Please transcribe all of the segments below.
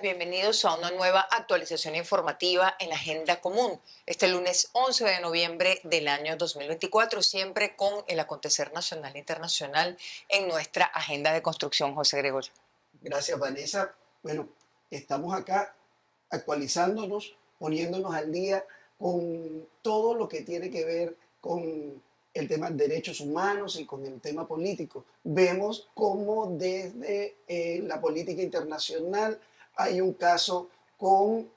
Bienvenidos a una nueva actualización informativa en la Agenda Común. Este lunes 11 de noviembre del año 2024, siempre con el acontecer nacional e internacional en nuestra agenda de construcción. José Gregorio. Gracias, Vanessa. Bueno, estamos acá actualizándonos, poniéndonos al día con todo lo que tiene que ver con el tema de derechos humanos y con el tema político. Vemos cómo desde la política internacional hay un caso con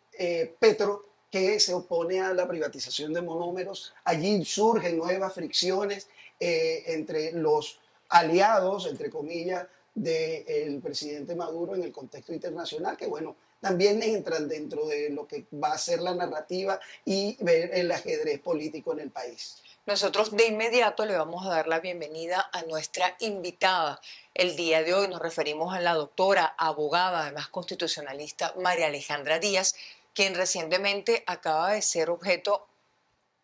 Petro que se opone a la privatización de monómeros. Allí surgen nuevas fricciones entre los aliados, entre comillas, del presidente Maduro en el contexto internacional, que bueno, también entran dentro de lo que va a ser la narrativa y ver el ajedrez político en el país. Nosotros de inmediato le vamos a dar la bienvenida a nuestra invitada. El día de hoy nos referimos a la doctora, abogada, además constitucionalista, María Alejandra Díaz, quien recientemente acaba de ser objeto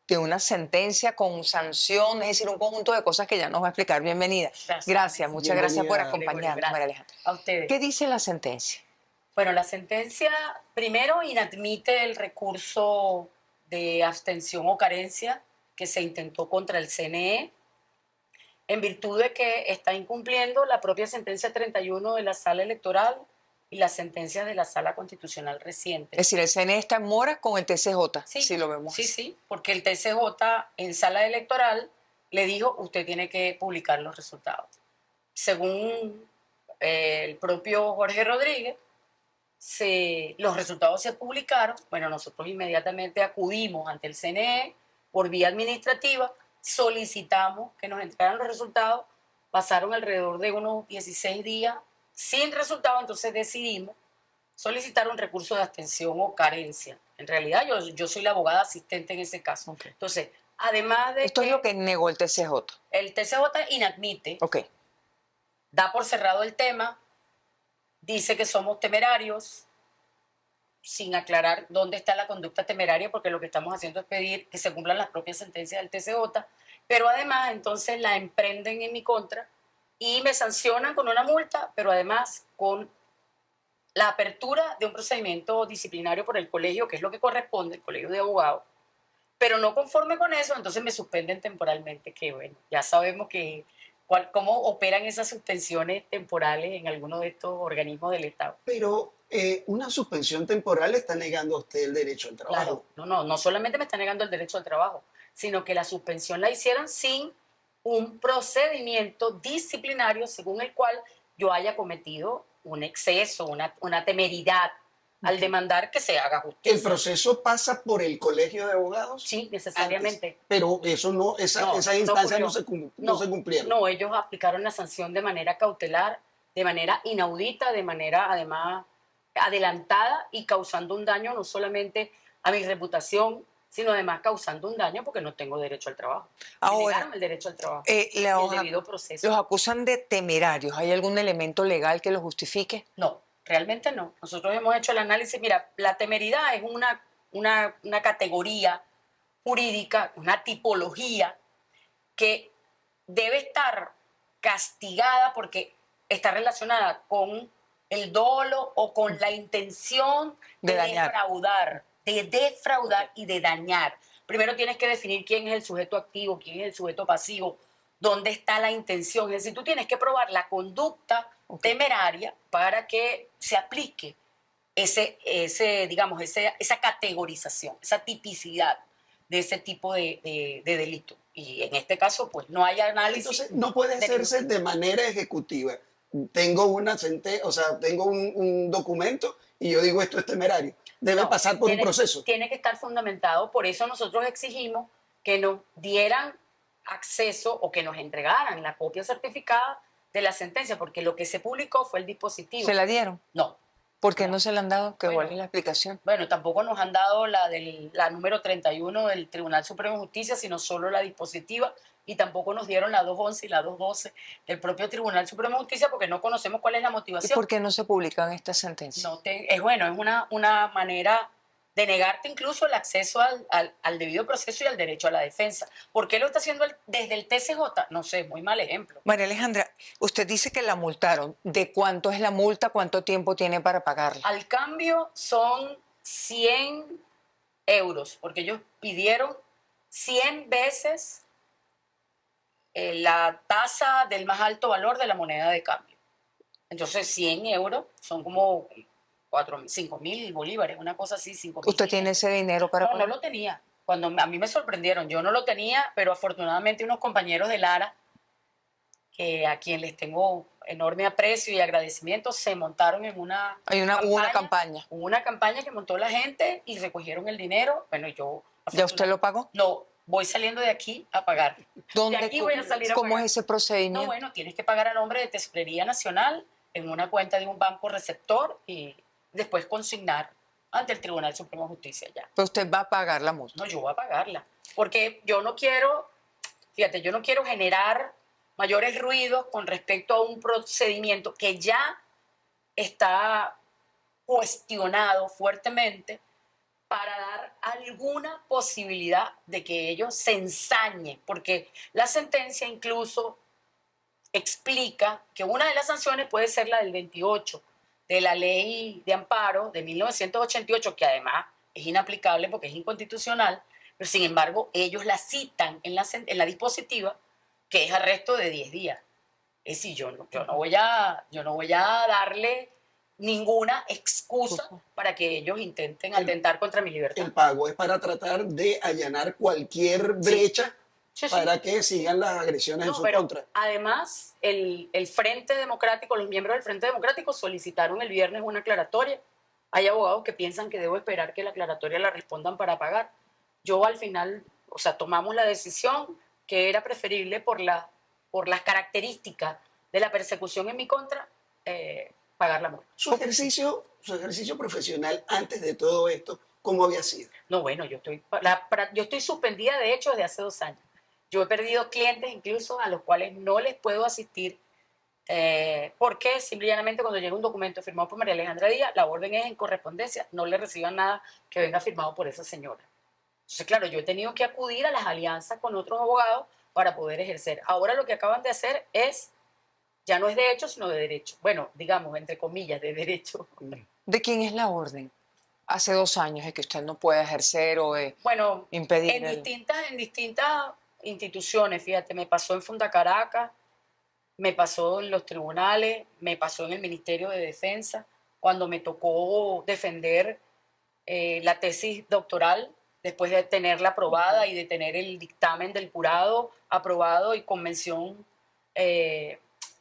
de una sentencia con sanción, es decir, un conjunto de cosas que ya nos va a explicar. Bienvenida. Gracias, muchas gracias por acompañarnos, María Alejandra. A ustedes. ¿Qué dice la sentencia? Bueno, la sentencia primero inadmite el recurso de abstención o carencia que se intentó contra el CNE en virtud de que está incumpliendo la propia sentencia 31 de la Sala Electoral y las sentencias de la Sala Constitucional reciente. Es decir, el CNE está en mora con el TCJ, sí, si lo vemos sí, así. Sí, porque el TCJ en Sala Electoral le dijo, usted tiene que publicar los resultados. Según el propio Jorge Rodríguez, los resultados se publicaron. Bueno, nosotros inmediatamente acudimos ante el CNE por vía administrativa, solicitamos que nos entregaran los resultados, pasaron alrededor de unos 16 días sin resultado, entonces decidimos solicitar un recurso de abstención o carencia. En realidad yo soy la abogada asistente en ese caso. Okay. Entonces, además de Esto es lo que negó el TCJ. El TCJ inadmite, okay, da por cerrado el tema, dice que somos temerarios, sin aclarar dónde está la conducta temeraria, porque lo que estamos haciendo es pedir que se cumplan las propias sentencias del TCJ, pero además entonces la emprenden en mi contra y me sancionan con una multa, pero además con la apertura de un procedimiento disciplinario por el colegio, que es lo que corresponde, el colegio de abogados, pero no conforme con eso, entonces me suspenden temporalmente, que bueno, ya sabemos que cómo operan esas suspensiones temporales en algunos de estos organismos del Estado. Pero una suspensión temporal está negando a usted el derecho al trabajo. Claro, no solamente me está negando el derecho al trabajo, sino que la suspensión la hicieron sin un procedimiento disciplinario según el cual yo haya cometido un exceso, una temeridad al demandar que se haga justicia. ¿El proceso pasa por el colegio de abogados? Sí, necesariamente. Antes, pero eso no, esas instancias no se cumplieron. No, ellos aplicaron la sanción de manera cautelar, de manera inaudita, de manera además adelantada y causando un daño no solamente a mi reputación, sino además causando un daño porque no tengo derecho al trabajo. Ahora, negaron el derecho al trabajo y el debido proceso. ¿Los acusan de temerarios? ¿Hay algún elemento legal que los justifique? No, realmente no. Nosotros hemos hecho el análisis. Mira, la temeridad es una categoría jurídica, una tipología que debe estar castigada porque está relacionada con el dolo o con la intención de defraudar y de dañar. Primero tienes que definir quién es el sujeto activo, quién es el sujeto pasivo, dónde está la intención. Es decir, tú tienes que probar la conducta temeraria para que se aplique esa categorización, esa tipicidad de ese tipo de delito. Y en este caso, pues no hay análisis. Entonces, no puede hacerse de manera ejecutiva. Tengo tengo un documento y yo digo esto es temerario. Debe pasar por un proceso. Tiene que estar fundamentado. Por eso nosotros exigimos que nos dieran acceso o que nos entregaran la copia certificada de la sentencia, porque lo que se publicó fue el dispositivo. ¿Se la dieron? No. ¿Por qué no se la han dado? ¿Cuál es la explicación? Bueno, tampoco nos han dado la número 31 del Tribunal Supremo de Justicia, sino solo la dispositiva, y tampoco nos dieron la 211 y la 212 del propio Tribunal Supremo de Justicia porque no conocemos cuál es la motivación. ¿Y por qué no se publican estas sentencias? Es una manera de negarte incluso el acceso al debido proceso y al derecho a la defensa. ¿Por qué lo está haciendo desde el TCJ? No sé, muy mal ejemplo. María Alejandra, usted dice que la multaron. ¿De cuánto es la multa? ¿Cuánto tiempo tiene para pagarla? Al cambio son 100 euros, porque ellos pidieron 100 veces la tasa del más alto valor de la moneda de cambio. Entonces 100 euros son como 5.000 bolívares, una cosa así, 5.000. ¿Usted tiene ese dinero para pagar? No, no lo tenía. Cuando a mí me sorprendieron, yo no lo tenía, pero afortunadamente unos compañeros de Lara, a quien les tengo enorme aprecio y agradecimiento, se montaron en una campaña. Hubo una campaña que montó la gente y recogieron el dinero. Bueno, yo... ¿Ya usted lo pagó? No, voy saliendo de aquí a pagar. ¿Dónde? De aquí voy a salir a ¿Cómo pagar. es ese procedimiento? No, bueno, tienes que pagar a nombre de Tesorería Nacional en una cuenta de un banco receptor y después consignar ante el Tribunal Supremo de Justicia ya. Pero usted va a pagar la multa. No, yo voy a pagarla. Porque yo no quiero, fíjate, yo no quiero generar mayores ruidos con respecto a un procedimiento que ya está cuestionado fuertemente para dar alguna posibilidad de que ellos se ensañen, porque la sentencia incluso explica que una de las sanciones puede ser la del 28 de la ley de amparo de 1988, que además es inaplicable porque es inconstitucional, pero sin embargo ellos la citan en la dispositiva, que es arresto de 10 días. Es decir, yo no voy a darle ninguna excusa para que ellos intenten atentar contra mi libertad. El pago es para tratar de allanar cualquier brecha para que sigan las agresiones en su contra. Además, el Frente Democrático, los miembros del Frente Democrático solicitaron el viernes una aclaratoria. Hay abogados que piensan que debo esperar que la aclaratoria la respondan para pagar. Yo al final, tomamos la decisión que era preferible por las características de la persecución en mi contra, pagar la multa. Su ejercicio profesional antes de todo esto, ¿cómo había sido? No, bueno, yo estoy suspendida de hecho desde hace 2 años. Yo he perdido clientes incluso a los cuales no les puedo asistir porque simplemente cuando llega un documento firmado por María Alejandra Díaz, la orden es en correspondencia, no le reciban nada que venga firmado por esa señora. Entonces, claro, yo he tenido que acudir a las alianzas con otros abogados para poder ejercer. Ahora lo que acaban de hacer ya no es de hecho, sino de derecho. Bueno, digamos, entre comillas, de derecho. ¿De quién es la orden? Hace 2 años es que usted no puede ejercer o impedir. En distintas instituciones, fíjate, me pasó en Funda Caracas, me pasó en los tribunales, me pasó en el Ministerio de Defensa, cuando me tocó defender la tesis doctoral, después de tenerla aprobada y de tener el dictamen del jurado aprobado y convención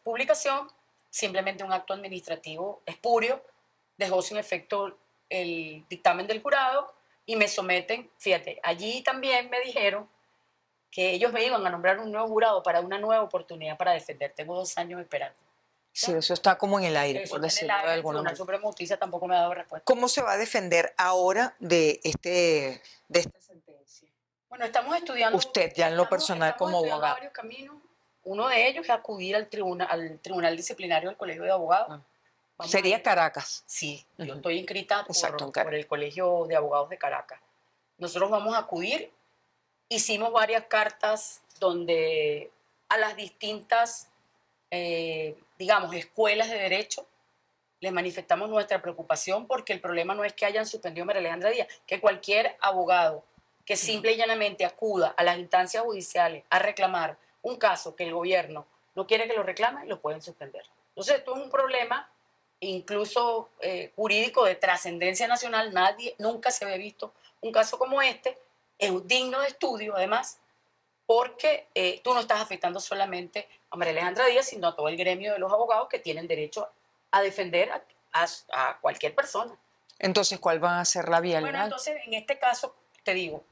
publicación, simplemente un acto administrativo espurio, dejó sin efecto el dictamen del jurado y me someten, fíjate, allí también me dijeron que ellos me iban a nombrar un nuevo jurado para una nueva oportunidad para defender. Tengo 2 años esperando. Sí, eso está como en el aire, Eso por está decirlo en el aire, de alguna el manera. Tribunal Supremo de Justicia tampoco me ha dado respuesta. ¿Cómo se va a defender ahora de esta sentencia? Bueno, estamos estudiando... Usted ya en lo personal como abogado. Varios caminos. Uno de ellos es acudir al tribunal disciplinario del Colegio de Abogados. ¿Sería Caracas? Sí, yo estoy inscrita Exacto, por el Colegio de Abogados de Caracas. Nosotros vamos a acudir. Hicimos varias cartas donde a las distintas, digamos, escuelas de derecho les manifestamos nuestra preocupación porque el problema no es que hayan suspendido a María Alejandra Díaz, que cualquier abogado que simple y llanamente acuda a las instancias judiciales a reclamar un caso que el gobierno no quiere que lo reclame, lo pueden suspender. Entonces, esto es un problema incluso jurídico de trascendencia nacional. Nunca se había visto un caso como este. Es digno de estudio, además, porque tú no estás afectando solamente a María Alejandra Díaz, sino a todo el gremio de los abogados que tienen derecho a defender a cualquier persona. Entonces, ¿cuál va a ser la vía legal? Bueno, entonces, en este caso, te digo,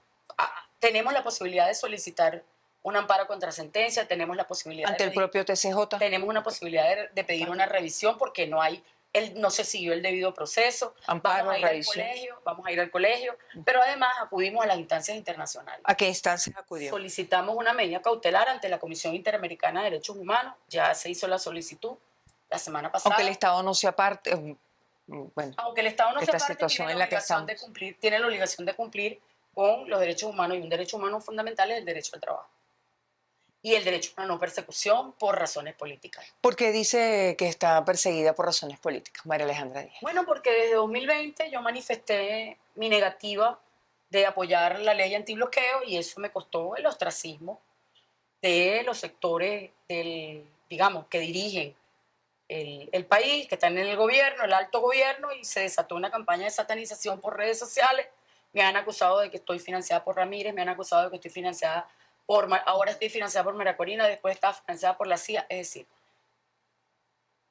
tenemos la posibilidad de solicitar un amparo contra sentencia, tenemos la posibilidad ante el propio TCJ. Tenemos una posibilidad de pedir una revisión porque no se siguió el debido proceso. Amparo, revisión. Vamos a ir al colegio, pero además acudimos a las instancias internacionales. ¿A qué instancias acudió? Solicitamos una medida cautelar ante la Comisión Interamericana de Derechos Humanos. Ya se hizo la solicitud la semana pasada. Aunque el Estado no sea parte, bueno, Aunque el Estado no se esta aparte, situación tiene en la la que obligación de estamos. cumplir, tiene la obligación de cumplir con los derechos humanos, y un derecho humano fundamental es el derecho al trabajo y el derecho a la no persecución por razones políticas. ¿Por qué dice que está perseguida por razones políticas, María Alejandra Díaz? Bueno, porque desde 2020 yo manifesté mi negativa de apoyar la ley antibloqueo y eso me costó el ostracismo de los sectores digamos, que dirigen el país, que están en el gobierno, el alto gobierno, y se desató una campaña de satanización por redes sociales. Me han acusado de que estoy financiada por Ramírez, me han acusado de que estoy financiada ahora estoy financiada por María Corina, después estaba financiada por la CIA. Es decir,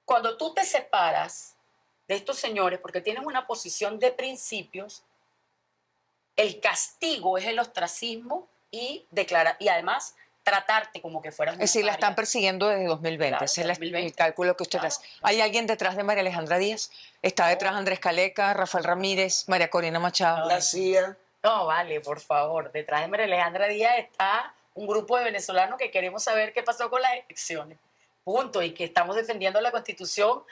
cuando tú te separas de estos señores porque tienes una posición de principios, el castigo es el ostracismo y además tratarte como que fueras Es una decir, la están paria. persiguiendo desde 2020. Claro, Ese es desde 2020. el cálculo que usted Claro, hace. claro. ¿Hay alguien detrás de María Alejandra Díaz? ¿Está detrás No. Andrés Caleca, Rafael Ramírez, María Corina Machado? La CIA. No, vale, por favor. Detrás de María Alejandra Díaz está un grupo de venezolanos que queremos saber qué pasó con las elecciones. Punto. Y que estamos defendiendo la Constitución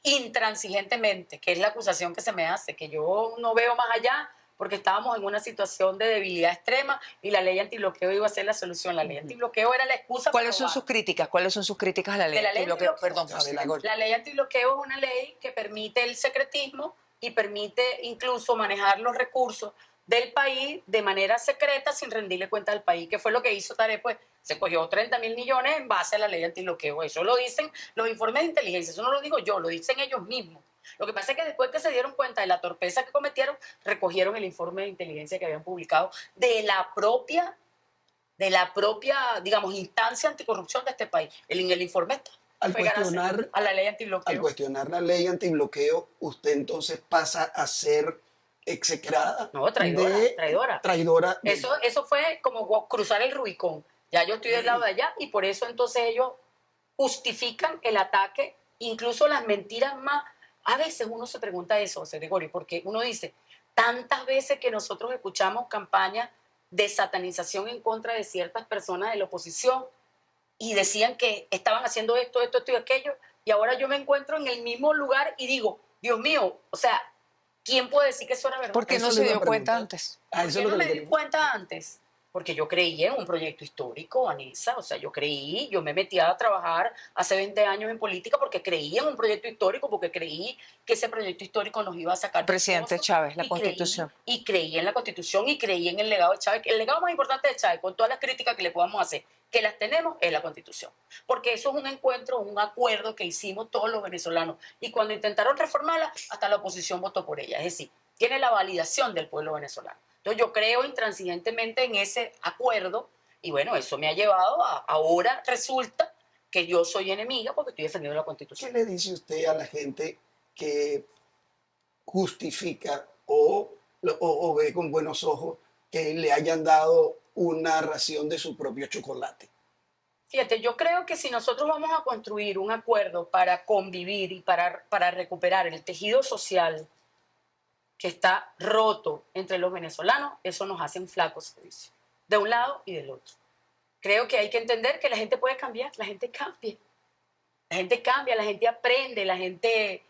intransigentemente, que es la acusación que se me hace, que yo no veo más allá porque estábamos en una situación de debilidad extrema y la ley antibloqueo iba a ser la solución. La ley antibloqueo era la excusa para ¿Cuáles son sus críticas? ¿Cuáles son sus críticas a la ley de la ley antibloqueo? antibloqueo. Perdón, adelante. La ley antibloqueo es una ley que permite el secretismo y permite incluso manejar los recursos del país de manera secreta sin rendirle cuenta al país, que fue lo que hizo Tarek, pues se cogió 30.000 millones en base a la ley antibloqueo. Eso lo dicen los informes de inteligencia, eso no lo digo yo, lo dicen ellos mismos. Lo que pasa es que después que se dieron cuenta de la torpeza que cometieron, recogieron el informe de inteligencia que habían publicado de la propia, digamos, instancia anticorrupción de este país. El informe está. Al Fue gracias cuestionar, a la ley al antibloqueo. cuestionar la ley antibloqueo, usted entonces pasa a ser execrada No, traidora. traidora. Eso fue como cruzar el Rubicón. Ya yo estoy del lado de allá y por eso entonces ellos justifican el ataque, incluso las mentiras más. A veces uno se pregunta eso, José Gregorio, porque uno dice, tantas veces que nosotros escuchamos campañas de satanización en contra de ciertas personas de la oposición y decían que estaban haciendo esto y aquello, y ahora yo me encuentro en el mismo lugar y digo, Dios mío, o sea, ¿quién puede decir que eso era verdad? ¿Por qué Eso no le se iba a dio cuenta preguntar. antes? Ah, ¿Por eso qué es lo no que me le di quería. cuenta antes? Porque yo creí en un proyecto histórico, Vanessa. O sea, yo me metí a trabajar hace 20 años en política porque creí en un proyecto histórico, porque creí que ese proyecto histórico nos iba a sacar del Presidente pozo. Chávez, la Y Constitución. creí en la Constitución y creí en el legado de Chávez. El legado más importante de Chávez, con todas las críticas que le podamos hacer, que las tenemos, es la Constitución. Porque eso es un encuentro, un acuerdo que hicimos todos los venezolanos. Y cuando intentaron reformarla, hasta la oposición votó por ella. Es decir, tiene la validación del pueblo venezolano. Entonces yo creo intransigentemente en ese acuerdo y bueno, eso me ha llevado a ahora resulta que yo soy enemiga porque estoy defendiendo la ¿Qué Constitución. le dice usted a la gente que justifica o ve con buenos ojos que le hayan dado una ración de su propio chocolate? Fíjate, yo creo que si nosotros vamos a construir un acuerdo para convivir y para recuperar el tejido social que está roto entre los venezolanos, eso nos hace un flaco servicio, de un lado y del otro. Creo que hay que entender que la gente puede cambiar, la gente cambia. La gente cambia, la gente aprende, la gente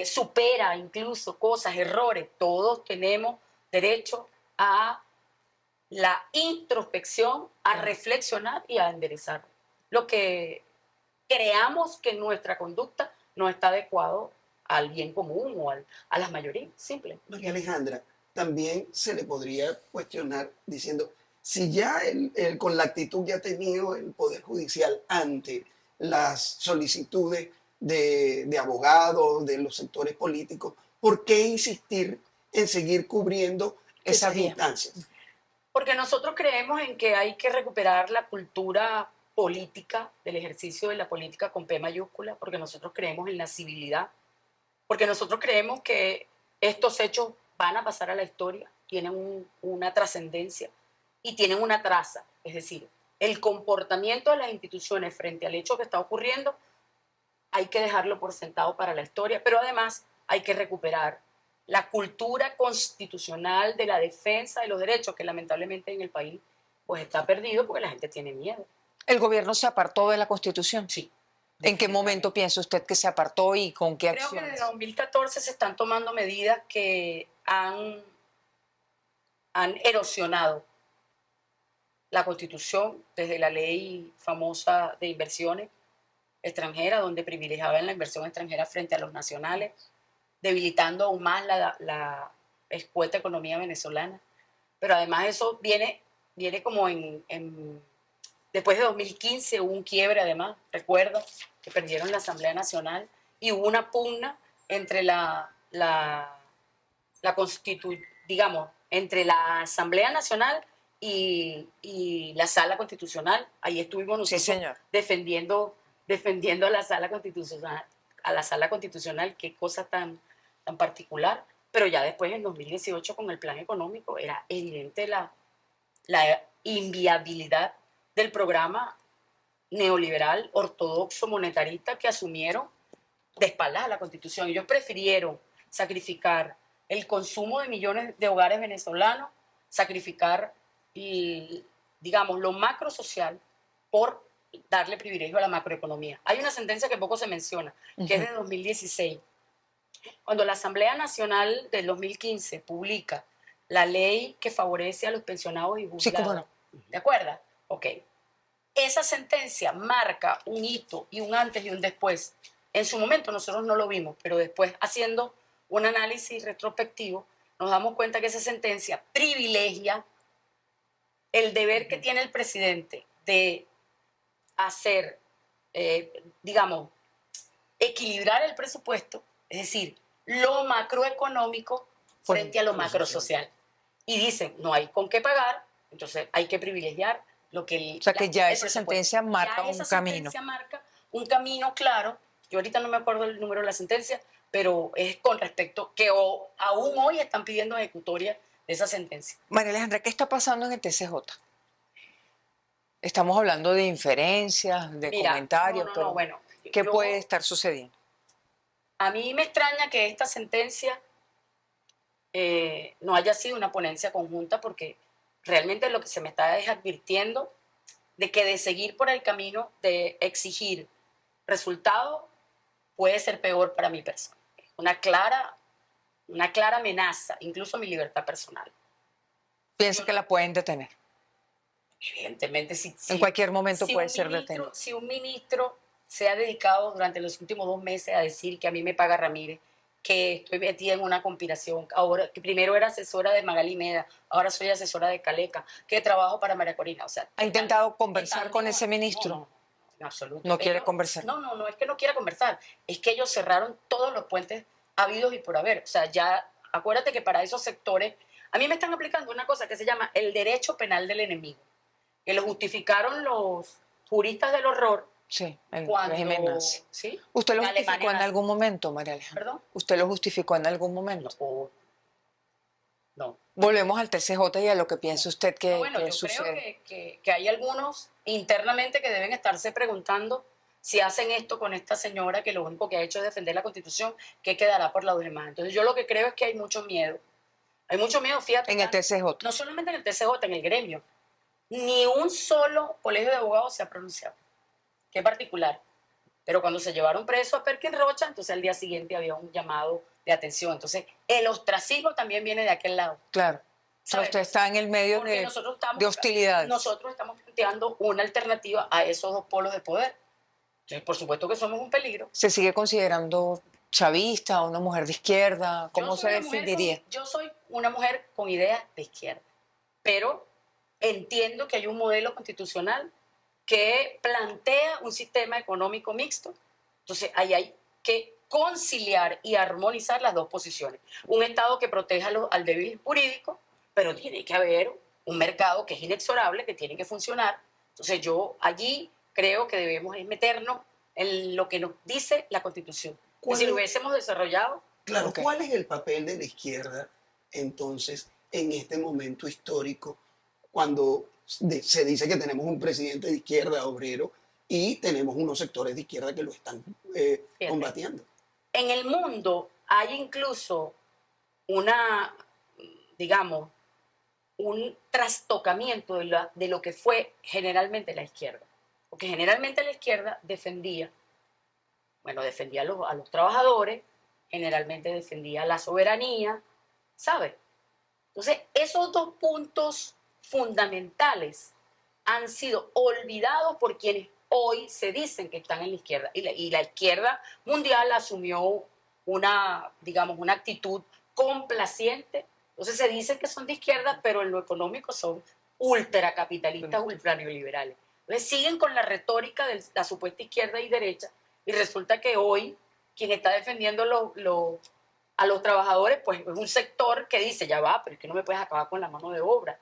supera incluso cosas, errores. Todos tenemos derecho a la introspección, a reflexionar y a enderezar. Lo que creamos que nuestra conducta no está adecuado al bien común o a las mayorías, simple. María Alejandra, también se le podría cuestionar diciendo, si ya con la actitud que ha tenido el Poder Judicial ante las solicitudes de abogados, de los sectores políticos, ¿por qué insistir en seguir cubriendo Esa esas vía. instancias? Porque nosotros creemos en que hay que recuperar la cultura política del ejercicio de la política con P mayúscula, porque nosotros creemos en la civilidad, porque nosotros creemos que estos hechos van a pasar a la historia, tienen una trascendencia y tienen una traza, es decir, el comportamiento de las instituciones frente al hecho que está ocurriendo hay que dejarlo por sentado para la historia, pero además hay que recuperar la cultura constitucional de la defensa de los derechos que lamentablemente en el país pues está perdido porque la gente tiene miedo. El gobierno se apartó de la Constitución. Sí, ¿En qué momento piensa usted que se apartó y con qué Creo que acciones? desde 2014 se están tomando medidas que han erosionado la Constitución, desde la ley famosa de inversiones extranjeras, donde privilegiaban la inversión extranjera frente a los nacionales, debilitando aún más la escueta economía venezolana. Pero además eso viene como después de 2015 hubo un quiebre, además, recuerdo que perdieron la Asamblea Nacional y hubo una pugna entre digamos, entre la Asamblea Nacional y la Sala Constitucional. Ahí estuvimos Sí, nosotros señor. defendiendo a la Sala Constitucional, qué cosa tan particular. Pero ya después, en 2018, con el plan económico, era evidente la inviabilidad del programa neoliberal, ortodoxo, monetarista que asumieron de espaldas a la Constitución. Ellos prefirieron sacrificar el consumo de millones de hogares venezolanos, sacrificar, digamos, lo macro social por darle privilegio a la macroeconomía. Hay una sentencia que poco se menciona, que es de 2016. Cuando la Asamblea Nacional del 2015 publica la ley que favorece a los pensionados y jubilados. Sí, cómo no. ¿De acuerdo? Ok. Esa sentencia marca un hito y un antes y un después. En su momento nosotros no lo vimos, pero después, haciendo un análisis retrospectivo, nos damos cuenta que esa sentencia privilegia el deber que tiene el presidente de hacer, digamos, equilibrar el presupuesto, es decir, lo macroeconómico frente a lo macrosocial. Y dicen, no hay con qué pagar, entonces hay que privilegiar lo que O sea, que ya esa sentencia marca un camino. Sentencia marca un camino claro. Yo ahorita no me acuerdo el número de la sentencia, pero es con respecto que aún hoy están pidiendo ejecutoria de esa sentencia. María Alejandra, ¿qué está pasando en el TCJ? Estamos hablando de inferencias, de comentarios, pero bueno, ¿qué puede estar sucediendo? A mí me extraña que esta sentencia no haya sido una ponencia conjunta, porque realmente lo que se me está es advirtiendo de que de seguir por el camino de exigir resultados puede ser peor para mi persona. Una clara amenaza, incluso a mi libertad personal. ¿Piensa que la pueden detener? Evidentemente, en cualquier momento puede ser detenido. Si un ministro se ha dedicado durante los últimos 2 meses a decir que a mí me paga Ramírez, que estoy metida en una conspiración, ahora que primero era asesora de Magali Meda, ahora soy asesora de Caleca, que trabajo para María Corina. O sea, ¿ha intentado conversar con ese ministro? No, en absoluto. ¿No quiere conversar? No es que no quiera conversar, es que ellos cerraron todos los puentes habidos y por haber. O sea, ya acuérdate que para esos sectores, a mí me están aplicando una cosa que se llama el derecho penal del enemigo, que lo justificaron los juristas del horror. Sí, el cuando, régimen nazi. ¿sí? ¿Usted lo justificó en algún momento, María Alejandra? ¿Perdón? ¿Usted lo justificó en algún momento? No. Volvemos al TCJ y a lo que piensa usted que, bueno, yo sucede. Creo que hay algunos internamente que deben estarse preguntando si hacen esto con esta señora, que lo único que ha hecho es defender la Constitución, ¿qué quedará por los demás? Entonces yo lo que creo es que hay mucho miedo. Hay mucho miedo, fíjate. En el TCJ. No solamente en el TCJ, en el gremio. Ni un solo colegio de abogados se ha pronunciado. Qué particular. Pero cuando se llevaron preso a Perkin Rocha, entonces al día siguiente había un llamado de atención. Entonces el ostracismo también viene de aquel lado. Claro. O sea, usted está en el medio de hostilidades. Nosotros estamos planteando una alternativa a esos dos polos de poder. Entonces, por supuesto que somos un peligro. ¿Se sigue considerando chavista, una mujer de izquierda? ¿Cómo se definiría? Yo soy una mujer con ideas de izquierda, pero entiendo que hay un modelo constitucional que plantea un sistema económico mixto. Entonces, ahí hay que conciliar y armonizar las dos posiciones. Un Estado que proteja al débil jurídico, pero tiene que haber un mercado que es inexorable, que tiene que funcionar. Entonces, yo allí creo que debemos meternos en lo que nos dice la Constitución. Y si lo hubiésemos desarrollado... Claro, ¿cuál es el papel de la izquierda, entonces, en este momento histórico, cuando se dice que tenemos un presidente de izquierda, obrero, y tenemos unos sectores de izquierda que lo están combatiendo? En el mundo hay incluso digamos, un trastocamiento de lo que fue generalmente la izquierda. Porque generalmente la izquierda defendía Bueno, defendía a los trabajadores, generalmente defendía la soberanía, ¿sabes? Entonces, esos dos puntos fundamentales han sido olvidados por quienes hoy se dicen que están en la izquierda. Y la izquierda mundial asumió una, digamos, una actitud complaciente. Entonces se dice que son de izquierda, pero en lo económico son ultracapitalistas, ultraneoliberales. Entonces siguen con la retórica de la supuesta izquierda y derecha, y resulta que hoy quien está defendiendo a los trabajadores, pues es un sector que dice, ya va, pero es que no me puedes acabar con la mano de obra,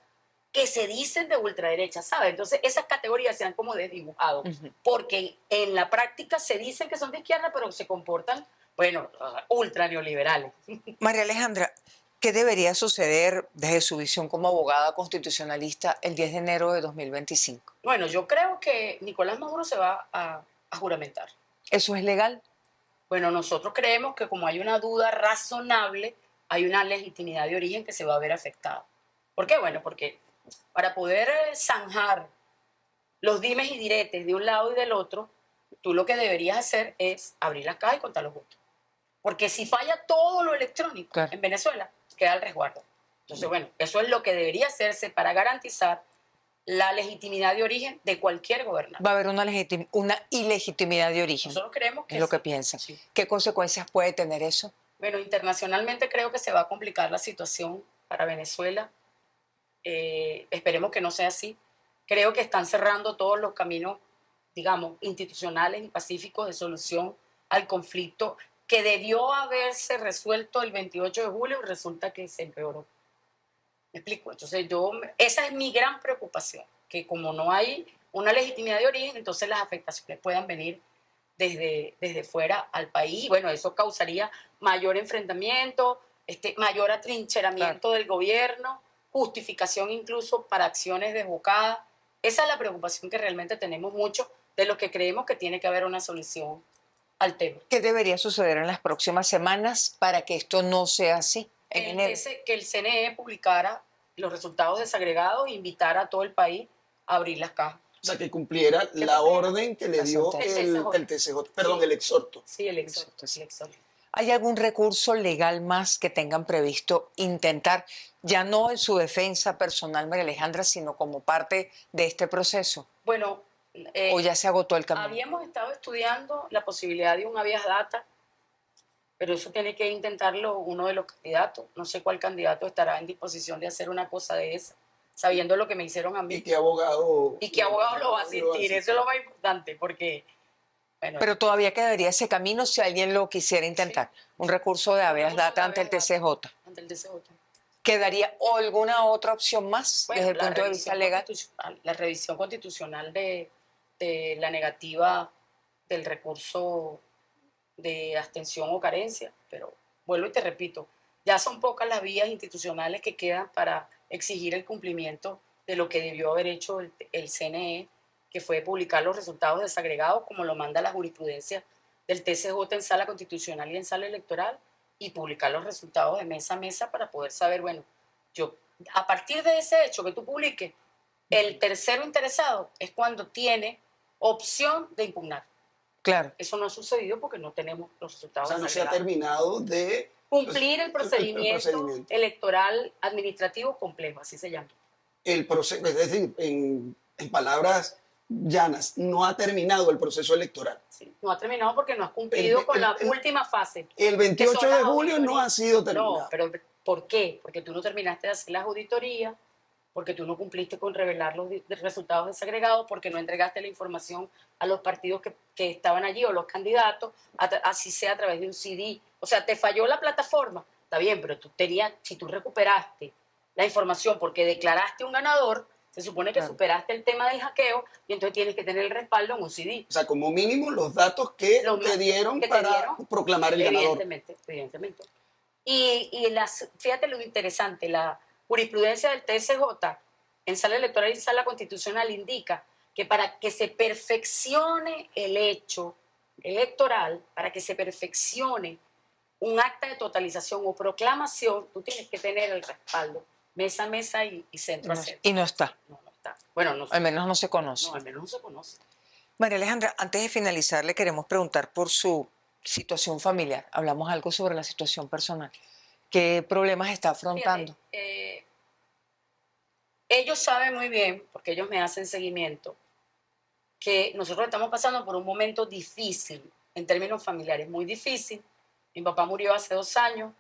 que se dicen de ultraderecha, ¿sabes? Entonces esas categorías se han como desdibujado, porque en la práctica se dicen que son de izquierda, pero se comportan, bueno, ultra neoliberales. María Alejandra, ¿qué debería suceder desde su visión como abogada constitucionalista el 10 de enero de 2025? Bueno, yo creo que Nicolás Maduro se va a juramentar. ¿Eso es legal? Bueno, nosotros creemos que como hay una duda razonable, hay una legitimidad de origen que se va a ver afectada. ¿Por qué? Bueno, porque para poder zanjar los dimes y diretes de un lado y del otro, tú lo que deberías hacer es abrir la caja y contar los votos. Porque si falla todo lo electrónico Claro. en Venezuela, queda el resguardo. Entonces, bueno, eso es lo que debería hacerse para garantizar la legitimidad de origen de cualquier gobernante. Va a haber una ilegitimidad de origen. Nosotros creemos que Es lo que sí. piensan. Sí. ¿Qué consecuencias puede tener eso? Bueno, internacionalmente creo que se va a complicar la situación para Venezuela. Esperemos que no sea así. Creo que están cerrando todos los caminos, digamos, institucionales y pacíficos de solución al conflicto que debió haberse resuelto el 28 de julio y resulta que se empeoró. ¿Me explico? Entonces esa es mi gran preocupación, que como no hay una legitimidad de origen, entonces las afectaciones puedan venir desde fuera al país. Y bueno, eso causaría mayor enfrentamiento, mayor atrincheramiento del gobierno, justificación incluso para acciones desbocadas. Esa es la preocupación que realmente tenemos mucho, de lo que creemos que tiene que haber una solución al tema. ¿Qué debería suceder en las próximas semanas para que esto no sea así en enero? Que el CNE publicara los resultados desagregados e invitara a todo el país a abrir las cajas. O sea, que cumpliera la orden que le dio el TCJ, perdón, Sí. el exhorto. Sí, el exhorto. ¿Hay algún recurso legal más que tengan previsto intentar, ya no en su defensa personal, María Alejandra, sino como parte de este proceso? Bueno, ¿O ya se agotó el camino? habíamos estado estudiando la posibilidad de un habeas data, pero eso tiene que intentarlo uno de los candidatos. No sé cuál candidato estará en disposición de hacer una cosa de esa, sabiendo lo que me hicieron a mí. ¿Y qué abogado? ¿Y qué abogado lo va a asistir? Eso es lo más importante, porque... Bueno, pero todavía quedaría ese camino si alguien lo quisiera intentar. Sí. Un recurso de habeas data ante el TCJ. Ante el TCJ. ¿Quedaría alguna otra opción más desde el punto de vista legal? La revisión constitucional de la negativa del recurso de abstención o carencia, pero vuelvo y te repito, ya son pocas las vías institucionales que quedan para exigir el cumplimiento de lo que debió haber hecho el CNE, que fue publicar los resultados desagregados como lo manda la jurisprudencia del TCJ en sala constitucional y en sala electoral, y publicar los resultados de mesa a mesa para poder saber, bueno, a partir de ese hecho que tú publiques, el tercero interesado es cuando tiene opción de impugnar. Claro. Eso no ha sucedido porque no tenemos los resultados. O sea, no se ha terminado de cumplir el procedimiento electoral administrativo complejo, así se llama. El proceso, es decir, en palabras llanas, no ha terminado el proceso electoral. Sí, no ha terminado porque no ha cumplido con la última fase. El 28 de julio no ha sido terminado. No, pero ¿por qué? Porque tú no terminaste de hacer las auditorías, porque tú no cumpliste con revelar los resultados desagregados, porque no entregaste la información a los partidos que estaban allí o los candidatos, así sea a través de un CD. O sea, te falló la plataforma, está bien, pero si tú recuperaste la información porque declaraste un ganador, se supone que superaste el tema del hackeo y entonces tienes que tener el respaldo en un CD. O sea, como mínimo los datos que te dieron para proclamar el ganador. Evidentemente. Y fíjate lo interesante, la jurisprudencia del TSJ en sala electoral y en sala constitucional indica que para que se perfeccione el hecho electoral, para que se perfeccione un acta de totalización o proclamación, tú tienes que tener el respaldo mesa a mesa y centro a centro. Y no está. No está. Bueno, no, al menos no se conoce. No, al menos no se conoce. María Alejandra, antes de finalizar, le queremos preguntar por su situación familiar. Hablamos algo sobre la situación personal. ¿Qué problemas está Fíjate, afrontando? ellos saben muy bien, porque ellos me hacen seguimiento, que nosotros estamos pasando por un momento difícil en términos familiares, muy difícil. Mi papá murió hace 2 años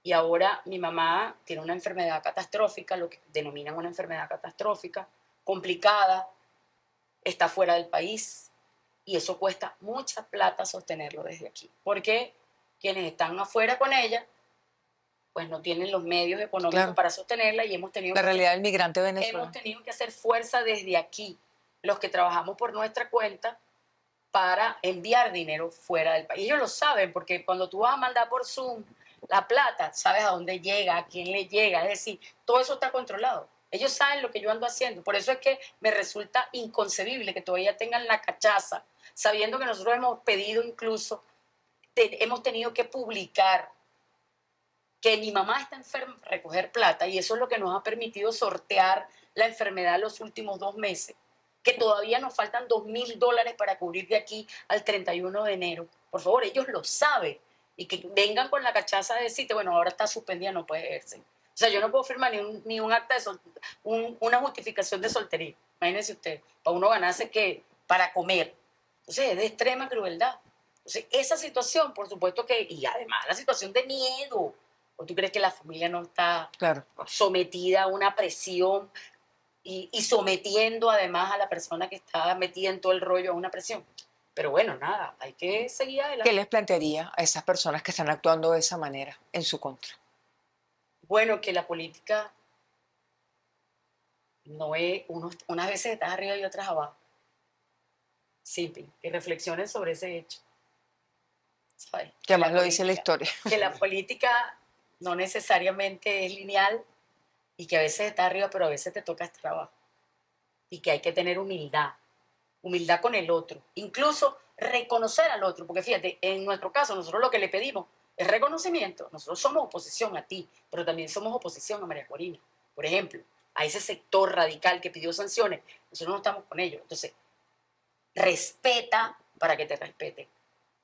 y ahora mi mamá tiene una enfermedad catastrófica, lo que denominan una enfermedad catastrófica, complicada, está fuera del país y eso cuesta mucha plata sostenerlo desde aquí, porque quienes están afuera con ella pues no tienen los medios económicos Claro, para sostenerla y la realidad del migrante venezolano. hemos tenido que hacer fuerza desde aquí, los que trabajamos por nuestra cuenta, para enviar dinero fuera del país. Ellos lo saben, porque cuando tú vas a mandar por Zoom la plata, sabes a dónde llega, a quién le llega, es decir, todo eso está controlado. Ellos saben lo que yo ando haciendo. Por eso es que me resulta inconcebible que todavía tengan la cachaza, sabiendo que nosotros hemos pedido incluso, hemos tenido que publicar que mi mamá está enferma, recoger plata, y eso es lo que nos ha permitido sortear la enfermedad los últimos 2 meses, que todavía nos faltan $2.000 para cubrir de aquí al 31 de enero. Por favor, ellos lo saben, y que vengan con la cachaza de decirte, bueno, ahora está suspendida, no puede verse. O sea, yo no puedo firmar ni un acta de una justificación de soltería. Imagínense usted, para uno ganarse que para comer. Entonces, es de extrema crueldad. Entonces, esa situación, por supuesto que, y además la situación de miedo. ¿O tú crees que la familia no está Claro. sometida a una presión y sometiendo además a la persona que está metida en todo el rollo a una presión? Pero bueno, nada, hay que seguir ¿Qué adelante. les plantearía a esas personas que están actuando de esa manera en su contra? Bueno, que la política no es, unas veces estás arriba y otras abajo. Simple, que reflexionen sobre ese hecho. ¿Sabes? Que además lo dice la historia. Que la política no necesariamente es lineal y que a veces está arriba, pero a veces te toca estar abajo. Y que hay que tener humildad con el otro, incluso reconocer al otro, porque fíjate, en nuestro caso, nosotros lo que le pedimos es reconocimiento. Nosotros somos oposición a ti, pero también somos oposición a María Corina. Por ejemplo, a ese sector radical que pidió sanciones, nosotros no estamos con ellos. Entonces, respeta para que te respeten.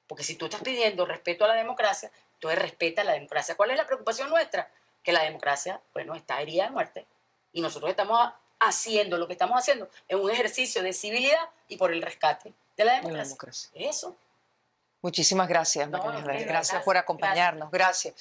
Porque si tú estás pidiendo respeto a la democracia, entonces respeta la democracia. ¿Cuál es la preocupación nuestra? Que la democracia, bueno, está herida de muerte. Y nosotros estamos haciendo lo que estamos haciendo en un ejercicio de civilidad y por el rescate de la democracia. democracia. Eso. Muchísimas gracias, No, María Alejandra. no, Gracias por acompañarnos. Gracias.